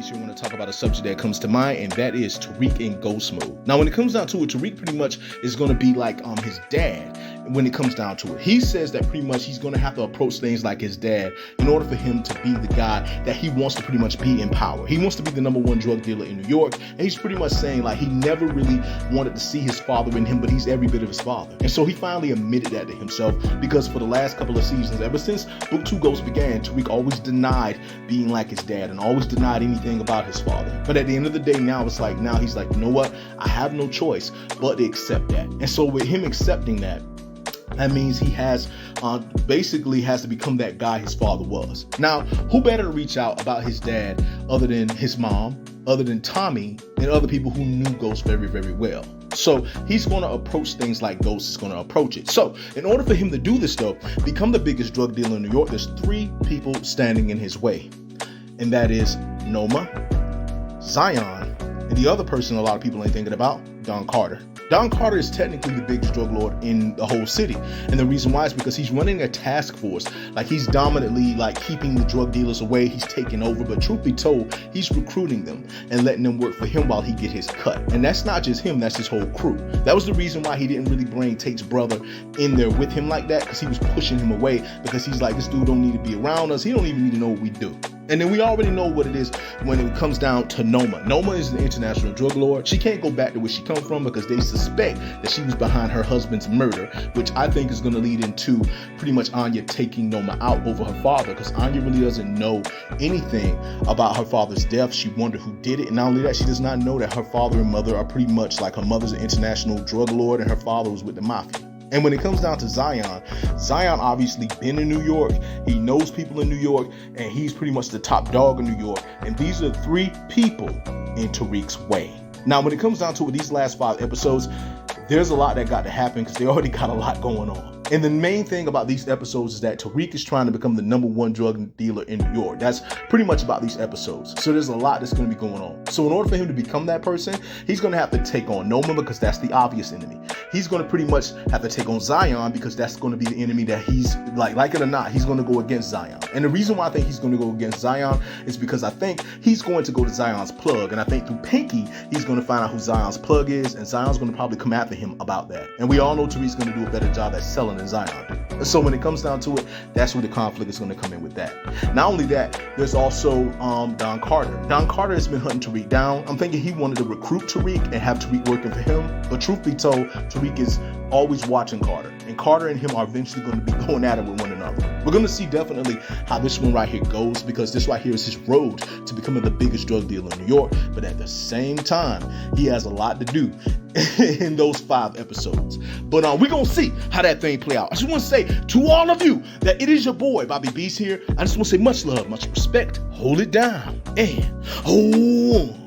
Beast here. I want to talk about a subject that comes to mind, and that is Tariq in ghost mode. Now, when it comes down to it, Tariq pretty much is going to be like his dad. When it comes down to it, he says that pretty much he's going to have to approach things like his dad in order for him to be the guy that he wants to pretty much be in power. He wants to be the #1 drug dealer in New York, and he's pretty much saying like he never really wanted to see his father in him, but he's every bit of his father. And so he finally admitted that to himself, because for the last couple of seasons, ever since Book 2 Ghosts began, Tariq always denied being like his dad and always denied anything about his father. But at the end of the day, now he's like, you know what? I have no choice but to accept that. And so with him accepting that, that means he has basically has to become that guy his father was. Now, who better to reach out about his dad other than his mom, other than Tommy, and other people who knew Ghost very, very well? So he's going to approach things like Ghost is going to approach it. So in order for him to do this, though, become the biggest drug dealer in New York, there's 3 people standing in his way. And that is Noma, Zion, and the other person a lot of people ain't thinking about, Don Carter. Don Carter is technically the biggest drug lord in the whole city. And the reason why is because he's running a task force. Like, he's dominantly like keeping the drug dealers away. He's taking over. But truth be told, he's recruiting them and letting them work for him while he get his cut. And that's not just him, that's his whole crew. That was the reason why he didn't really bring Tate's brother in there with him like that, because he was pushing him away, because he's like, this dude don't need to be around us. He don't even need to know what we do. And then we already know what it is when it comes down to Noma. Noma is an international drug lord. She can't go back to where she come from because they suspect that she was behind her husband's murder, which I think is going to lead into pretty much Anya taking Noma out over her father, because Anya really doesn't know anything about her father's death. She wondered who did it. And not only that, she does not know that her father and mother are pretty much like, her mother's an international drug lord and her father was with the mafia. And when it comes down to Zion, Zion obviously been in New York. He knows people in New York, and he's pretty much the top dog in New York. And these are 3 people in Tariq's way. Now, when it comes down to it, these last 5 episodes, there's a lot that got to happen because they already got a lot going on. And the main thing about these episodes is that Tariq is trying to become the #1 drug dealer in New York. That's pretty much about these episodes. So there's a lot that's going to be going on. So in order for him to become that person, he's going to have to take on Noma, because that's the obvious enemy. He's going to pretty much have to take on Zion, because that's going to be the enemy that he's like it or not, he's going to go against Zion. And the reason why I think he's going to go against Zion is because I think he's going to go to Zion's plug. And I think through Pinky, he's going to find out who Zion's plug is, and Zion's going to probably come after him about that. And we all know Tariq's going to do a better job at selling than Zion do. So when it comes down to it, that's where the conflict is going to come in with that. Not only that, there's also Don Carter. Don Carter has been hunting Tariq down. I'm thinking he wanted to recruit Tariq and have Tariq working for him. But truth be told, Tariq is always watching Carter. And Carter and him are eventually going to be going at it with one another. We're going to see definitely how this one right here goes, because this right here is his road to becoming the biggest drug dealer in New York. But at the same time, he has a lot to do in those 5 episodes. But we're going to see how that thing play out. I just want to say to all of you that it is your boy, Bobby Beast here. I just want to say much love, much respect. Hold it down and hold on.